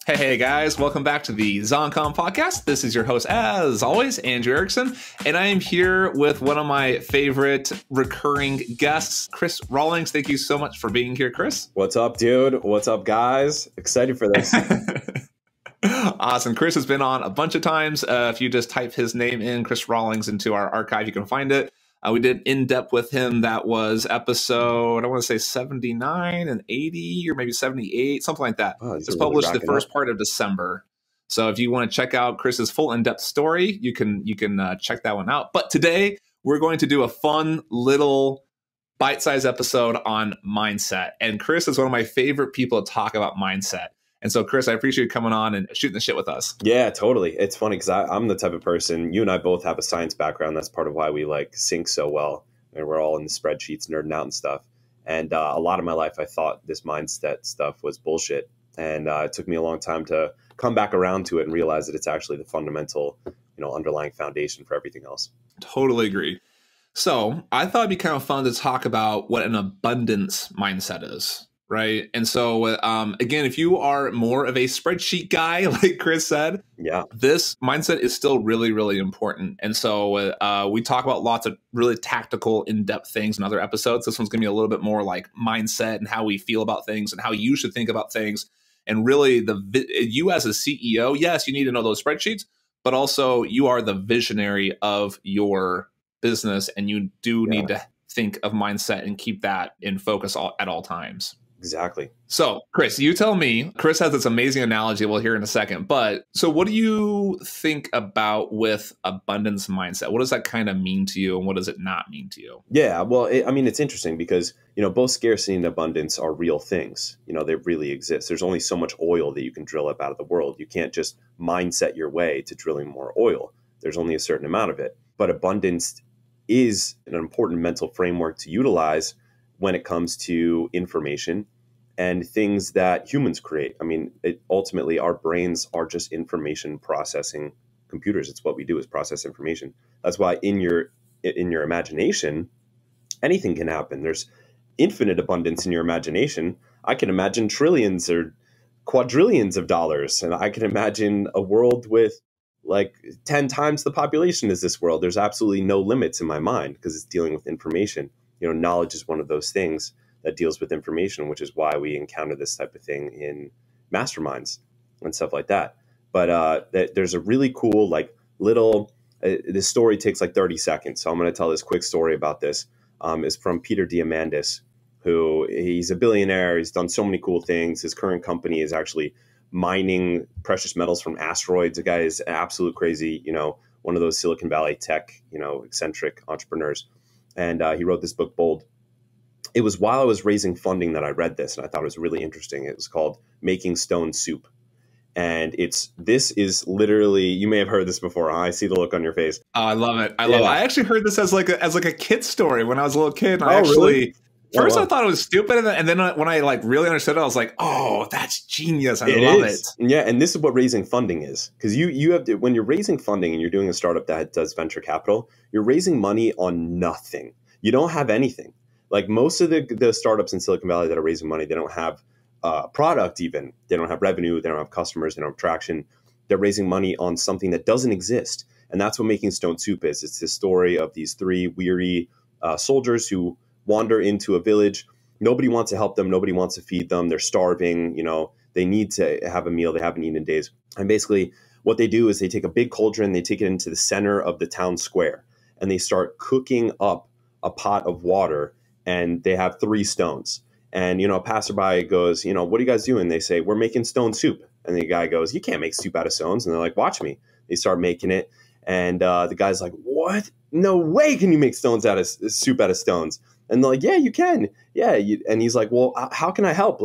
Hey guys, welcome back to the ZonCon podcast. This is your host, as always, Andrew Erickson, and I am here with one of my favorite recurring guests, Chris Rawlings. Thank you so much for being here, Chris. What's up, dude? What's up, guys? Excited for this. Awesome. Chris has been on a bunch of times. If you just type his name in, Chris Rawlings, into our archive, you can find it. We did in-depth with him. That was episode, I want to say 79 and 80 or maybe 78, something like that. Oh, it's published the first part of December. So if you want to check out Chris's full in-depth story, you can check that one out. But today we're going to do a fun little bite-sized episode on mindset. And Chris is one of my favorite people to talk about mindset. And so, Chris, I appreciate you coming on and shooting the shit with us. Yeah, totally. It's funny because I'm the type of person, you and I both have a science background. That's part of why we sync so well. And we're all in the spreadsheets, nerding out and stuff. And a lot of my life, I thought this mindset stuff was bullshit. And it took me a long time to come back around to it and realize that it's actually the fundamental, underlying foundation for everything else. Totally agree. So I thought it'd be kind of fun to talk about what an abundance mindset is. Right. And so, again, if you are more of a spreadsheet guy, like Chris said, this mindset is still really, really important. And so we talk about lots of really tactical, in-depth things in other episodes. This one's going to be a little bit more like mindset and how we feel about things and how you should think about things. And really, you as a CEO, yes, you need to know those spreadsheets, but also you are the visionary of your business. And you do need to think of mindset and keep that in focus at all times. Exactly. So, Chris, you tell me. Chris has this amazing analogy we'll hear in a second. But so what do you think about with abundance mindset? What does that kind of mean to you and what does it not mean to you? Yeah, well, it's interesting because, both scarcity and abundance are real things. They really exist. There's only so much oil that you can drill up out of the world. You can't just mindset your way to drilling more oil. There's only a certain amount of it. But abundance is an important mental framework to utilize when it comes to information and things that humans create. Ultimately, our brains are just information processing computers. It's what we do, is process information. That's why in your imagination, anything can happen. There's infinite abundance in your imagination. I can imagine trillions or quadrillions of dollars, and I can imagine a world with 10 times the population as this world. There's absolutely no limits in my mind because it's dealing with information. Knowledge is one of those things that deals with information, which is why we encounter this type of thing in masterminds and stuff like that. But there's a really cool, this story takes 30 seconds. So I'm going to tell this quick story about this. It's from Peter Diamandis, who he's a billionaire. He's done so many cool things. His current company is actually mining precious metals from asteroids. The guy is absolute crazy, one of those Silicon Valley tech, eccentric entrepreneurs. And he wrote this book, Bold. It was while I was raising funding that I read this, and I thought it was really interesting. It was called Making Stone Soup. And this is literally, you may have heard this before. I see the look on your face. Oh, I love it. I love it. I actually heard this as a kid story when I was a little kid. And Really? First, I thought it was stupid, and then when I really understood it, I was like, "Oh, that's genius! I love it." Yeah, and this is what raising funding is, because you have to, when you're raising funding and you're doing a startup that does venture capital, you're raising money on nothing. You don't have anything. Most of the startups in Silicon Valley that are raising money, they don't have product even. They don't have revenue. They don't have customers. They don't have traction. They're raising money on something that doesn't exist, and that's what Making Stone Soup is. It's the story of these three weary soldiers who wander into a village. Nobody wants to help them. Nobody wants to feed them. They're starving. They need to have a meal. They haven't eaten in days. And basically what they do is they take a big cauldron, they take it into the center of the town square, and they start cooking up a pot of water, and they have 3 stones. And, a passerby goes, what are you guys doing? They say, we're making stone soup. And the guy goes, you can't make soup out of stones. And they're like, watch me. They start making it. And the guy's like, what? No way can you make soup out of stones. And they're like, yeah, you can. Yeah. And he's like, well, how can I help?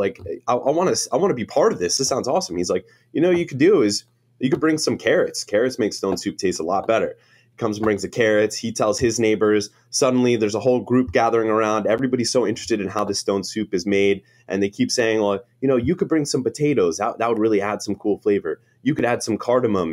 I want to be part of this. This sounds awesome. He's like, you could do is you could bring some carrots. Carrots make stone soup taste a lot better. Comes and brings the carrots. He tells his neighbors. Suddenly there's a whole group gathering around. Everybody's so interested in how this stone soup is made. And they keep saying, well, you could bring some potatoes. That would really add some cool flavor. You could add some cardamom.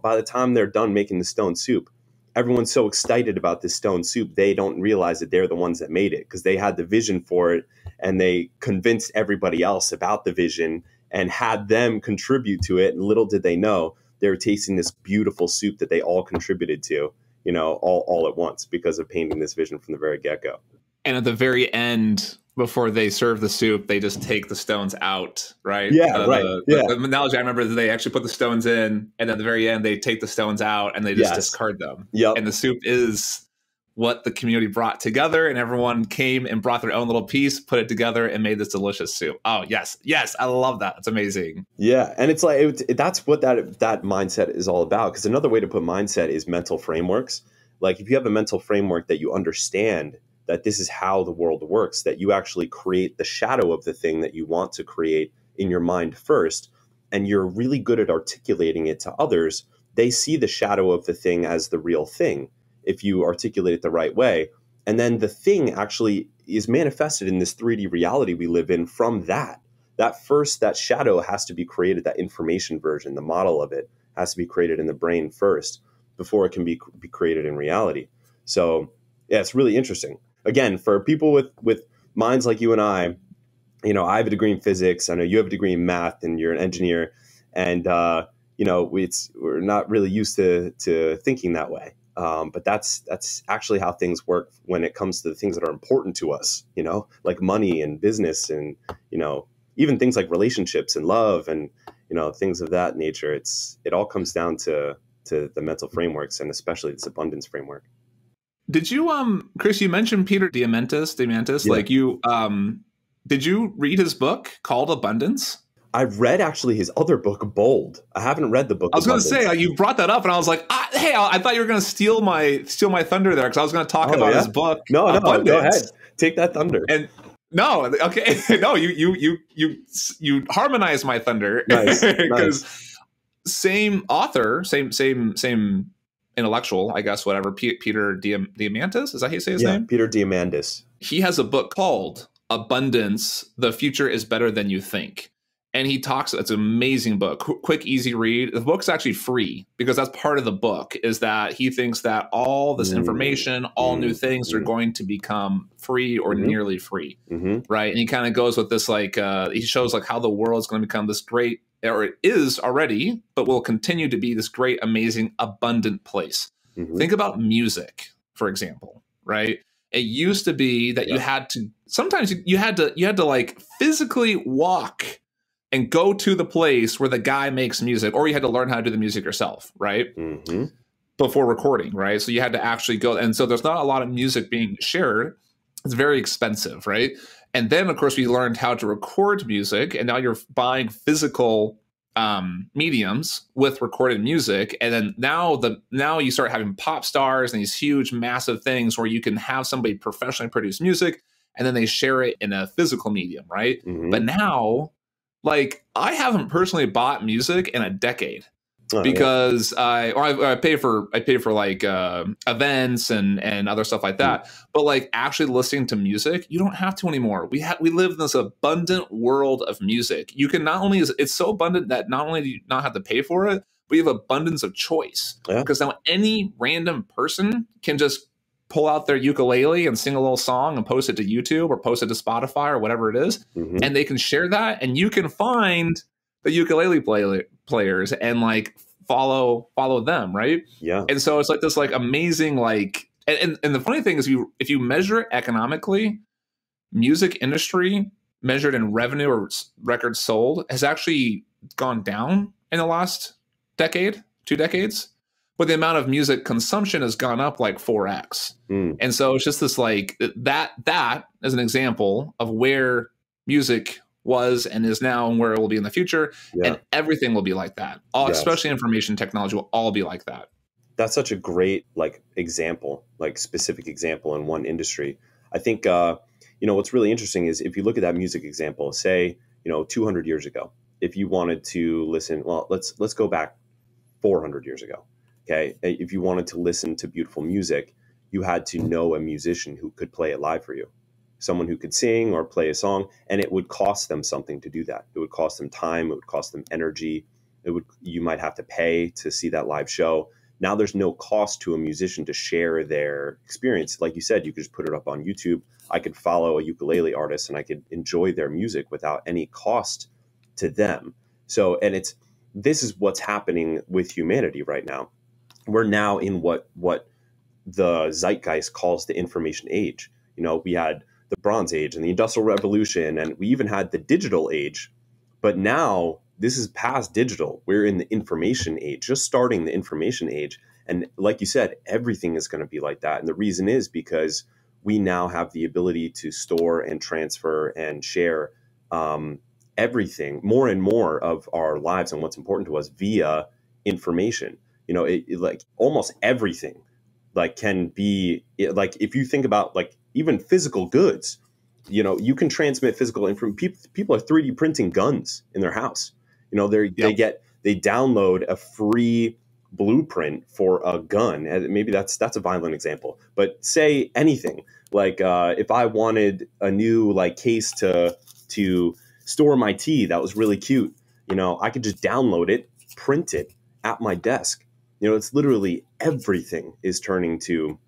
By the time they're done making the stone soup, everyone's so excited about this stone soup, they don't realize that they're the ones that made it because they had the vision for it and they convinced everybody else about the vision and had them contribute to it. And little did they know they were tasting this beautiful soup that they all contributed to, you know, all at once because of painting this vision from the very get-go. And at the very end, before they serve the soup, they just take the stones out, right? Yeah, right. The analogy I remember is they actually put the stones in, and at the very end, they take the stones out and they just discard them. Yep. And the soup is what the community brought together, and everyone came and brought their own little piece, put it together, and made this delicious soup. Oh, yes. Yes, I love that. It's amazing. Yeah, and it's like that's what that mindset is all about. Because another way to put mindset is mental frameworks. Like if you have a mental framework that you understand that this is how the world works, that you actually create the shadow of the thing that you want to create in your mind first, and you're really good at articulating it to others, they see the shadow of the thing as the real thing if you articulate it the right way. And then the thing actually is manifested in this 3D reality we live in from that. That shadow has to be created, that information version, the model of it has to be created in the brain first before it can be created in reality. So yeah, it's really interesting. Again, for people with minds like you and I, you know, I have a degree in physics. I know you have a degree in math, and you're an engineer. And you know, we're not really used to thinking that way. But that's actually how things work when it comes to the things that are important to us. You know, like money and business, and you know, even things like relationships and love, and you know, things of that nature. It all comes down to the mental frameworks, and especially this abundance framework. Did you, Chris, you mentioned Peter Diamandis, Yeah. like you, did you read his book called Abundance? I've read actually his other book, Bold. I haven't read the book. I was going to say, you brought that up and I was like, hey, I thought you were going to steal my thunder there, because I was going to talk about his book. No, go ahead. Take that thunder. And no, okay. No, you harmonized my thunder. Nice. Because same author, same intellectual, I guess, whatever, Peter Diamandis, is that how you say his name? Peter Diamandis. He has a book called Abundance, The Future is Better Than You Think. And he talks, it's an amazing book, quick, easy read. The book's actually free, because that's part of the book, is that he thinks that all this information, all new things are going to become free or nearly free, right? And he kind of goes with this, like, he shows like how the world is going to become this great, or it is already, but will continue to be this great, amazing, abundant place. Think about music, for example, right? It used to be that you had to, sometimes you had to like physically walk and go to the place where the guy makes music, or you had to learn how to do the music yourself, right? Before recording, right? So you had to actually go, and so there's not a lot of music being shared. It's very expensive, right? And then, of course, we learned how to record music, and now you're buying physical mediums with recorded music. And then now you start having pop stars and these huge, massive things where you can have somebody professionally produce music, and then they share it in a physical medium, right? But now, like, I haven't personally bought music in a decade. Because I pay for like events and other stuff like that. But like actually listening to music, you don't have to anymore. We live in this abundant world of music. You can not only, it's so abundant that not only do you not have to pay for it, but you have abundance of choice. Because now any random person can just pull out their ukulele and sing a little song and post it to YouTube or post it to Spotify or whatever it is, and they can share that, and you can find the ukulele players and like follow them, right? Yeah. And so it's like this like amazing like, and the funny thing is, if you measure it economically, music industry measured in revenue or records sold has actually gone down in the last decade, 2 decades, but the amount of music consumption has gone up like 4x. And so it's just this like that as an example of where music was and is now and where it will be in the future. And everything will be like that. Especially information technology will all be like that. That's such a great like example, like specific example in one industry. I think, what's really interesting is if you look at that music example, say, 200 years ago, if you wanted to listen, well, let's go back 400 years ago. Okay. If you wanted to listen to beautiful music, you had to know a musician who could play it live for you. Someone who could sing or play a song, and it would cost them something to do that. It would cost them time. It would cost them energy. You might have to pay to see that live show. Now there's no cost to a musician to share their experience. Like you said, you could just put it up on YouTube. I could follow a ukulele artist and I could enjoy their music without any cost to them. So, and this is what's happening with humanity right now. We're now in what the zeitgeist calls the information age. We had the Bronze Age and the Industrial Revolution, and we even had the digital age. But now this is past digital. We're in the information age, just starting the information age. And like you said, everything is going to be like that. And the reason is because we now have the ability to store and transfer and share everything, more and more of our lives and what's important to us via information. Like almost everything like can be like, if you think about like even physical goods, you can transmit physical information. People are 3D printing guns in their house. They download a free blueprint for a gun. And maybe that's a violent example, but say anything like if I wanted a new like case to store my tea that was really cute, I could just download it, print it at my desk. It's literally everything is turning to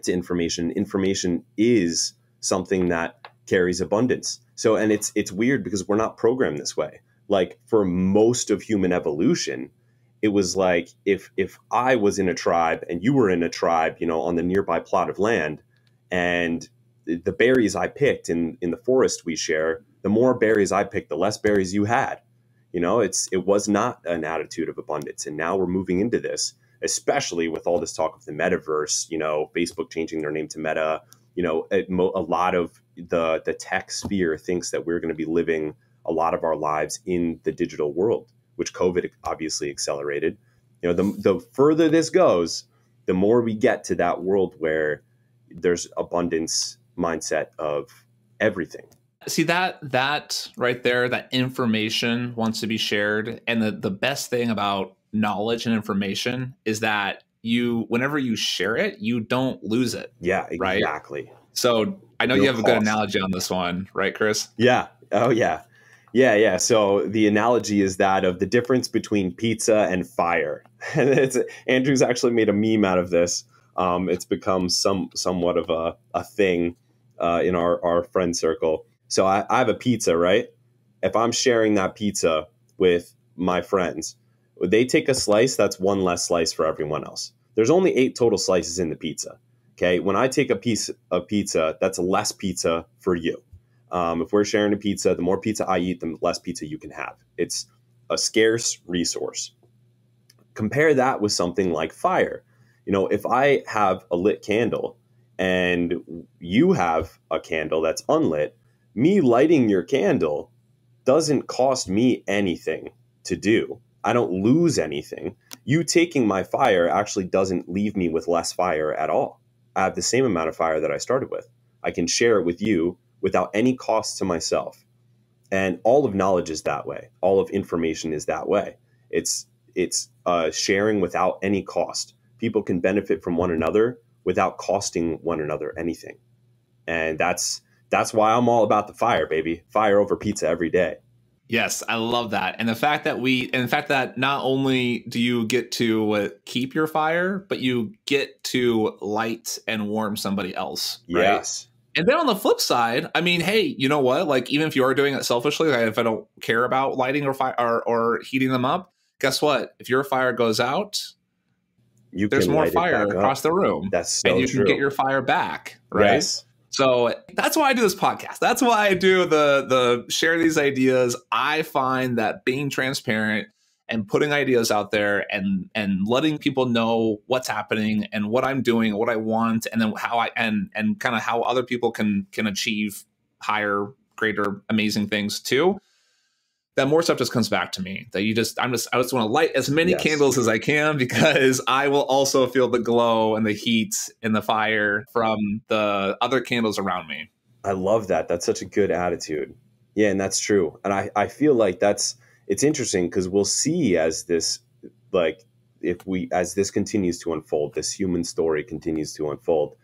information. Information is something that carries abundance. So, and it's weird because we're not programmed this way. Like for most of human evolution, it was like if I was in a tribe and you were in a tribe, on the nearby plot of land, and the berries I picked in the forest we share, the more berries I picked, the less berries you had. It was not an attitude of abundance. And now we're moving into this, especially with all this talk of the metaverse, Facebook changing their name to Meta. A lot of the tech sphere thinks that we're going to be living a lot of our lives in the digital world, which COVID obviously accelerated. The further this goes, the more we get to that world where there's abundance mindset of everything. See that right there, that information wants to be shared. And the best thing about knowledge and information is that whenever you share it, you don't lose it. Yeah, right? Exactly. So I know you have a good analogy on this one, right, Chris? Yeah. Oh, yeah. Yeah. So the analogy is that of the difference between pizza and fire. And Andrew's actually made a meme out of this. It's become somewhat of a thing in our friend circle. So I have a pizza, right? If I'm sharing that pizza with my friends, they take a slice, that's one less slice for everyone else. There's only 8 total slices in the pizza. Okay. When I take a piece of pizza, that's less pizza for you. If we're sharing a pizza, the more pizza I eat, the less pizza you can have. It's a scarce resource. Compare that with something like fire. If I have a lit candle and you have a candle that's unlit, me lighting your candle doesn't cost me anything to do. I don't lose anything. You taking my fire actually doesn't leave me with less fire at all. I have the same amount of fire that I started with. I can share it with you without any cost to myself. And all of knowledge is that way. All of information is that way. It's sharing without any cost. People can benefit from one another without costing one another anything. And that's why I'm all about the fire, baby. Fire over pizza every day. Yes, I love that. And the fact that not only do you get to keep your fire, but you get to light and warm somebody else. Right? Yes. And then on the flip side, I mean, hey, you know what? Like, even if you are doing it selfishly, like if I don't care about lighting or fire or heating them up, guess what? If your fire goes out, there's more fire across the room. That's so and you true. can get your fire back, right? Yes. So that's why I do this podcast. That's why I do the share these ideas. I find that being transparent and putting ideas out there and letting people know what's happening and what I'm doing, what I want, and then how and kind of how other people can achieve higher, greater, amazing things too. That more stuff just comes back to me. That I just want to light as many candles as I can, because I will also feel the glow and the heat and the fire from the other candles around me. I love that. That's such a good attitude. Yeah, and that's true. And I feel like it's interesting because we'll see as this continues to unfold, this human story continues to unfold.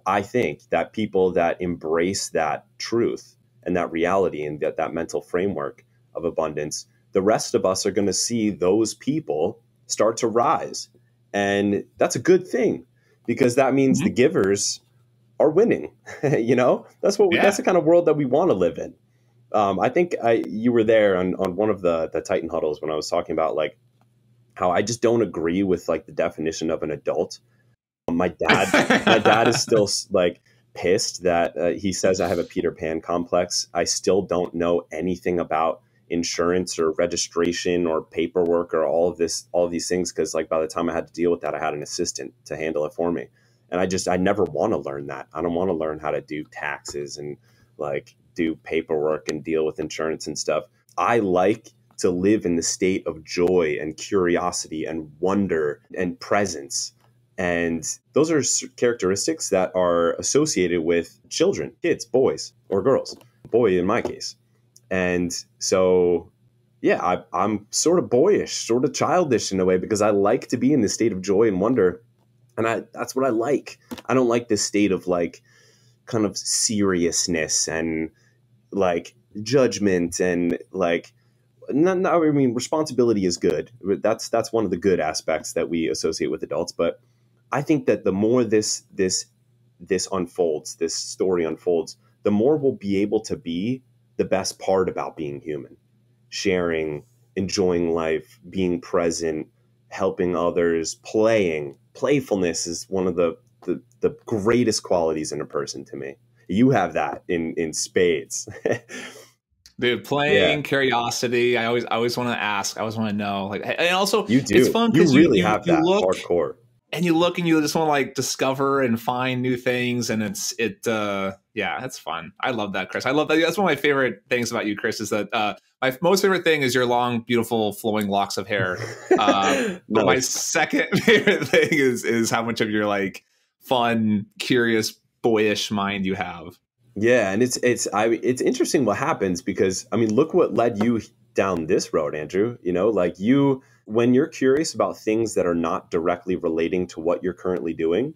I think that people that embrace that truth and that reality and that mental framework of abundance, the rest of us are going to see those people start to rise. And that's a good thing, because that means the givers are winning. That's the kind of world that we want to live in. I think you were there on one of the Titan huddles when I was talking about like how I just don't agree with like the definition of an adult. My dad is still like pissed that he says I have a Peter Pan complex. I still don't know anything about insurance or registration or paperwork or all of these things, because like by the time I had to deal with that, I had an assistant to handle it for me. And I never want to learn that. I don't want to learn how to do taxes and like do paperwork and deal with insurance and stuff. I like to live in the state of joy and curiosity and wonder and presence. And those are characteristics that are associated with children, kids, boys or girls, boy in my case. And so, yeah, I'm sort of boyish, sort of childish in a way, because I like to be in this state of joy and wonder. And that's what I like. I don't like this state of like kind of seriousness and like judgment and like, I mean, responsibility is good. That's one of the good aspects that we associate with adults. But I think that the more this unfolds, this story unfolds, the more we'll be able to be the best part about being human, sharing, enjoying life, being present, helping others, playing. Playfulness is one of the greatest qualities in a person to me. You have that in spades. Dude, playing, curiosity. I always want to ask. I always want to know. Like, and also, you do. It's fun because you really have that look, hardcore. And you look and you just want to like discover and find new things, and it's fun. I love that, Chris. I love that. That's one of my favorite things about you, Chris, is that my most favorite thing is your long, beautiful, flowing locks of hair. But my second favorite thing is how much of your like fun, curious, boyish mind you have. Yeah, and it's interesting what happens, because I mean, look what led you down this road, Andrew. You know, like when you're curious about things that are not directly relating to what you're currently doing,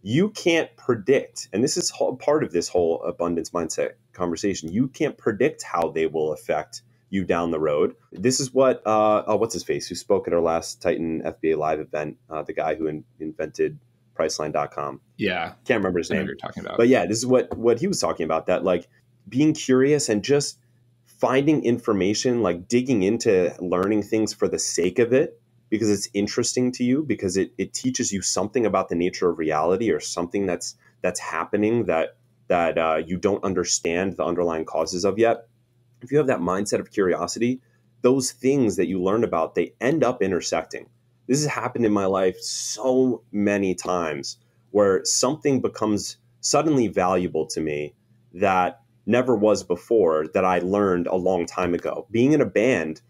you can't predict. And this is part of this whole abundance mindset conversation. You can't predict how they will affect you down the road. This is what what's his face, who spoke at our last Titan FBA Live event, the guy who invented Priceline.com. Yeah. Can't remember his name. You're talking about. But yeah, this is what he was talking about, that like being curious and just finding information, like digging into learning things for the sake of it, because it's interesting to you, because it teaches you something about the nature of reality, or something that's happening that you don't understand the underlying causes of yet. If you have that mindset of curiosity, those things that you learn about, they end up intersecting. This has happened in my life so many times, where something becomes suddenly valuable to me that never was before, that I learned a long time ago. Being in a band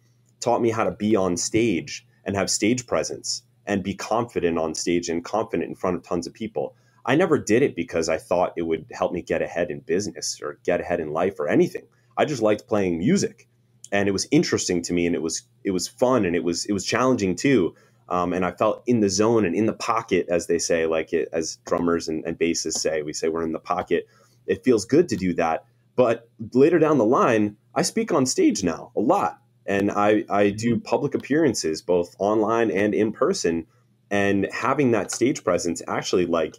taught me how to be on stage and have stage presence and be confident on stage and confident in front of tons of people. I never did it because I thought it would help me get ahead in business or get ahead in life or anything. I just liked playing music, and it was interesting to me, and it was fun, and it was challenging too. And I felt in the zone and in the pocket, as they say, as drummers and bassists say, we say we're in the pocket. It feels good to do that. But later down the line, I speak on stage now a lot. And I do public appearances, both online and in person. And having that stage presence actually like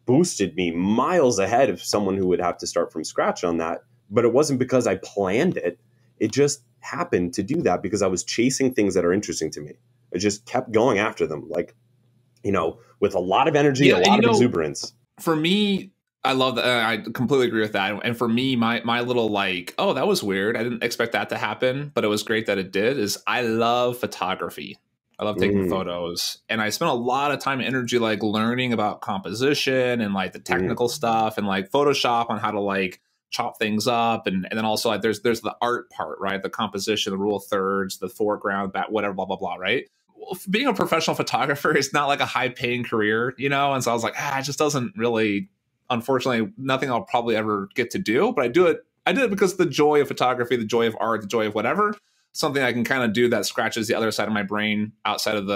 boosted me miles ahead of someone who would have to start from scratch on that. But it wasn't because I planned it. It just happened to do that because I was chasing things that are interesting to me. I just kept going after them, like, with a lot of energy, a lot of exuberance. For me, I love that. I completely agree with that. And for me, my little like, oh, that was weird, I didn't expect that to happen, but it was great that it did, is I love photography. I love taking photos. And I spent a lot of time and energy like learning about composition and like the technical stuff and like Photoshop on how to like chop things up. And then also like there's the art part, right? The composition, the rule of thirds, the foreground, back, whatever, blah, blah, blah, right? Well, being a professional photographer is not like a high paying career, And so I was like, it just doesn't really, unfortunately, nothing I'll probably ever get to do. But I did it because the joy of photography, the joy of art, the joy of whatever, something I can kind of do that scratches the other side of my brain outside of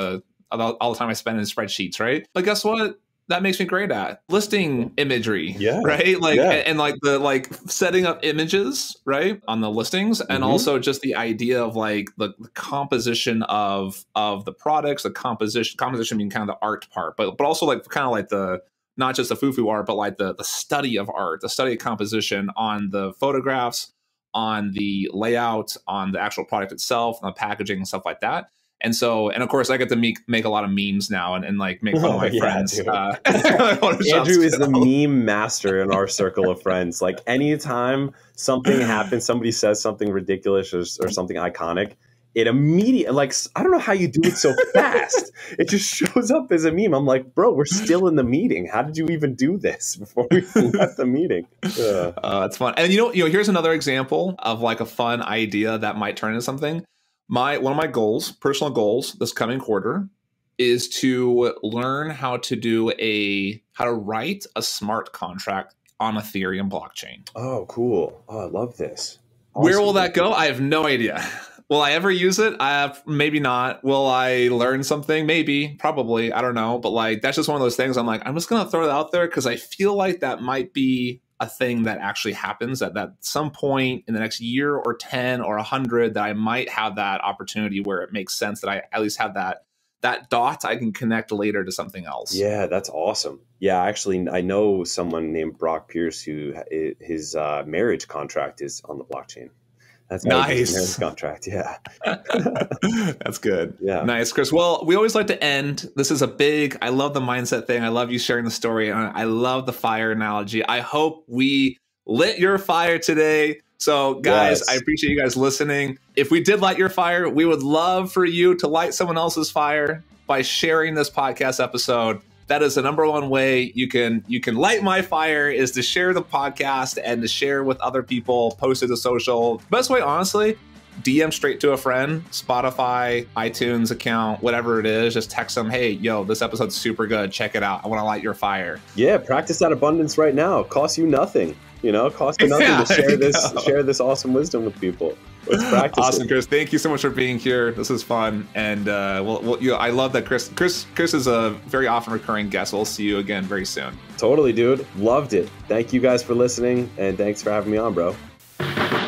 all the time I spend in spreadsheets, right? But guess what? That makes me great at listing imagery, right? Like, and like the like setting up images, right, on the listings, and also just the idea of like the composition of the products, the composition being kind of the art part, but also like kind of like the not just the foo-foo art, but like the study of art, the study of composition on the photographs, on the layout, on the actual product itself, on the packaging and stuff like that. And so, and of course, I get to make a lot of memes now and like make fun of my friends. Andrew is the meme master in our circle of friends. Like anytime something happens, somebody says something ridiculous or something iconic, it immediately, like, I don't know how you do it so fast. It just shows up as a meme. I'm like, bro, we're still in the meeting. How did you even do this before we left the meeting? That's fun. And you know, here's another example of like a fun idea that might turn into something. One of my goals, personal goals this coming quarter, is to learn how to write a smart contract on Ethereum blockchain. Oh, cool. Oh, I love this. Awesome. Where will that go? I have no idea. Will I ever use it? Maybe not. Will I learn something? Maybe, probably. I don't know. But like, that's just one of those things. I'm like, I'm just going to throw it out there because I feel like that might be a thing that actually happens at some point in the next year or 10 or 100 that I might have that opportunity where it makes sense that I at least have that dot I can connect later to something else. Yeah, that's awesome. Yeah, actually, I know someone named Brock Pierce who his marriage contract is on the blockchain. That's nice. Marriage contract. Yeah. That's good. Yeah. Nice, Chris. Well, we always like to end. This is I love the mindset thing. I love you sharing the story. And I love the fire analogy. I hope we lit your fire today. So guys, yes. I appreciate you guys listening. If we did light your fire, we would love for you to light someone else's fire by sharing this podcast episode. That is the #1 way you can light my fire, is to share the podcast and to share with other people, post it to social. Best way, honestly, DM straight to a friend, Spotify, iTunes account, whatever it is. Just text them, hey, yo, this episode's super good. Check it out. I want to light your fire. Yeah, practice that abundance right now. It costs you nothing. Cost you nothing to share this awesome wisdom with people. Let's practice. Awesome, Chris. Thank you so much for being here. This is fun, and I love that Chris is a very often recurring guest. We'll see you again very soon. Totally, dude. Loved it. Thank you guys for listening, and thanks for having me on, bro.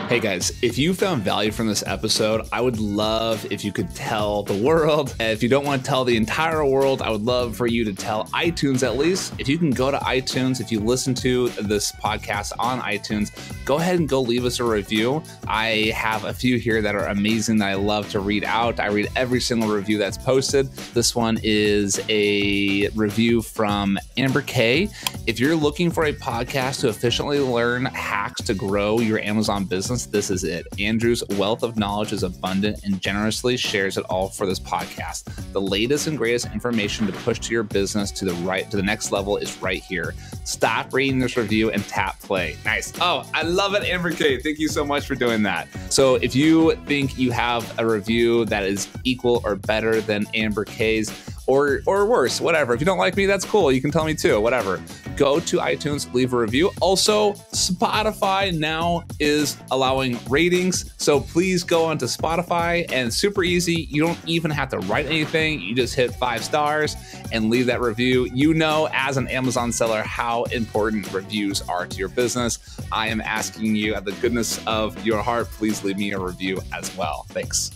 Hey guys, if you found value from this episode, I would love if you could tell the world. And if you don't want to tell the entire world, I would love for you to tell iTunes at least. If you can go to iTunes, if you listen to this podcast on iTunes, go ahead and go leave us a review. I have a few here that are amazing that I love to read out. I read every single review that's posted. This one is a review from Amber K. If you're looking for a podcast to efficiently learn hacks to grow your Amazon business, this is it. Andrew's wealth of knowledge is abundant and generously shares it all for this podcast. The latest and greatest information to push to your business to the next level is right here. Stop reading this review and tap play. Nice. Oh, I love it, Amber K. Thank you so much for doing that. So if you think you have a review that is equal or better than Amber K's, or worse, whatever. If you don't like me, that's cool. You can tell me too, whatever. Go to iTunes, leave a review. Also, Spotify now is allowing ratings. So please go onto Spotify, and super easy. You don't even have to write anything. You just hit 5 stars and leave that review. You know, as an Amazon seller, how important reviews are to your business. I am asking you, at the goodness of your heart, please leave me a review as well. Thanks.